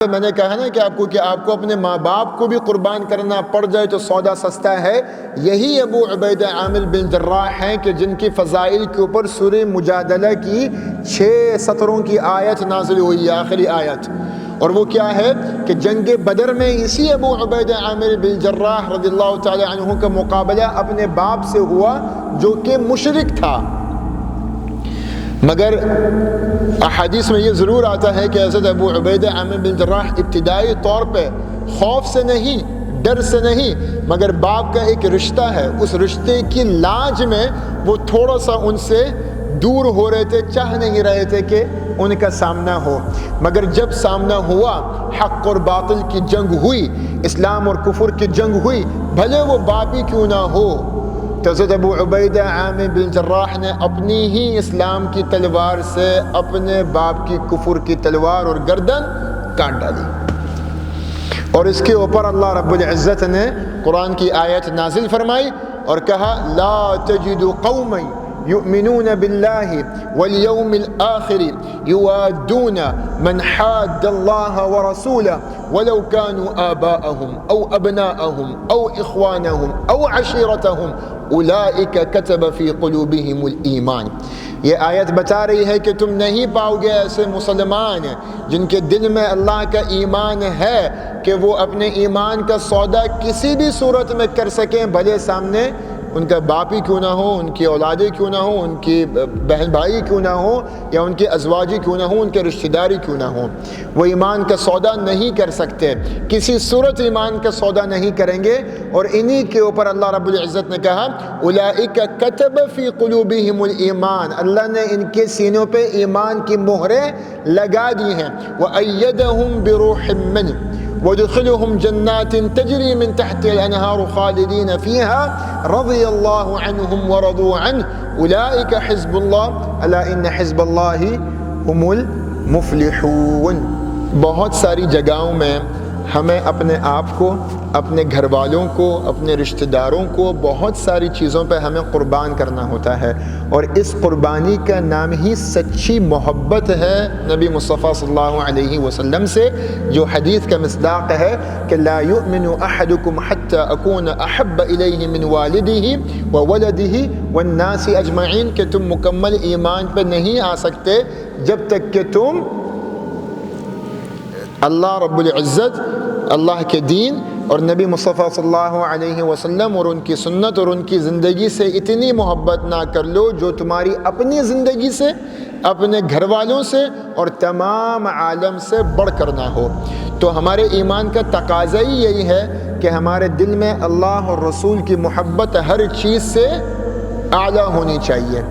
میں نے کہا نا کہ آپ کو اپنے ماں باپ کو بھی قربان کرنا پڑ جائے تو سودا سستا ہے. یہی ابو عبیدہ عامر بن جراح ہیں کہ جن کی فضائل کے اوپر سورہ مجادلہ کی 6 سطروں کی آیت نازل ہوئی، آخری آیت. اور وہ کیا ہے کہ جنگ بدر میں اسی ابو عبیدہ عامر بن جراح رضی اللہ تعالی عنہ کا مقابلہ اپنے باپ سے ہوا جو کہ مشرک تھا. مگر احادیث میں یہ ضرور آتا ہے کہ حضرت ابو عبیدہ عامر بن جراح ابتدائی طور پہ خوف سے نہیں، ڈر سے نہیں، مگر باپ کا ایک رشتہ ہے، اس رشتے کی لاج میں وہ تھوڑا سا ان سے دور ہو رہے تھے، چاہ نہیں رہے تھے کہ ان کا سامنا ہو. مگر جب سامنا ہوا، حق اور باطل کی جنگ ہوئی، اسلام اور کفر کی جنگ ہوئی، بھلے وہ باپ ہی کیوں نہ ہو، تو حضرت ابو عبیدہ عامر بن جراح نے اپنی ہی اسلام کی تلوار سے اپنے باپ کی کفر کی تلوار اور گردن کاٹ ڈالی. اور اس کے اوپر اللہ رب العزت نے قرآن کی آیت نازل فرمائی اور کہا لا تجد قوما يؤمنون بالله واليوم الآخر يوادون من حاد الله ورسوله ولو كانوا آباءهم أو أبناءهم أو إخوانهم أو عشيرتهم أولئك كتب في قلوبهم الإيمان. یہ آیت بتا رہی ہے کہ تم نہیں پاؤ گے ایسے مسلمان جن کے دل میں اللہ کا ایمان ہے کہ وہ اپنے ایمان کا سودا کسی بھی صورت میں کر سکیں، بھلے سامنے ان کا باپ ہی کیوں نہ ہو، ان کی اولادیں کیوں نہ ہوں، ان کی بہن بھائی کیوں نہ ہوں، یا ان کے ازواجی کیوں نہ ہوں، ان کے رشتہ داری کیوں نہ ہوں، وہ ایمان کا سودا نہیں کر سکتے، کسی صورت ایمان کا سودا نہیں کریں گے. اور انہی کے اوپر اللہ رب العزت نے کہا اولئک کتب فی قلوبہم الایمان، اللہ نے ان کے سینوں پہ ایمان کی مہریں لگا دی ہیں. وأیدہم بروح منہ وَيُدْخِلُهُمْ جَنَّاتٍ تَجْرِي مِنْ تَحْتِهَا الْأَنْهَارُ خَالِدِينَ فِيهَا رَضِيَ اللَّهُ عَنْهُمْ وَرَضُوا عَنْهُ أُولَئِكَ حِزْبُ اللَّهِ أَلَا إِنَّ حِزْبَ اللَّهِ هُمُ الْمُفْلِحُونَ. بہت ساری جگہوں میں ہمیں اپنے آپ کو، اپنے گھر والوں کو، اپنے رشتہ داروں کو بہت ساری چیزوں پہ ہمیں قربان کرنا ہوتا ہے، اور اس قربانی کا نام ہی سچی محبت ہے نبی مصطفیٰ صلی اللہ علیہ وسلم سے، جو حدیث کا مصداق ہے کہ لا یؤمن احدکم حتی اکون احب الیہ من والدہ وولدہ والناس اجمعین، کہ تم مکمل ایمان پہ نہیں آ سکتے جب تک کہ تم اللہ رب العزت، اللہ کے دین اور نبی مصطفیٰ صلی اللہ علیہ وسلم اور ان کی سنت اور ان کی زندگی سے اتنی محبت نہ کر لو جو تمہاری اپنی زندگی سے، اپنے گھر والوں سے اور تمام عالم سے بڑھ کر نہ ہو. تو ہمارے ایمان کا تقاضا ہی یہی ہے کہ ہمارے دل میں اللہ اور رسول کی محبت ہر چیز سے اعلیٰ ہونی چاہیے.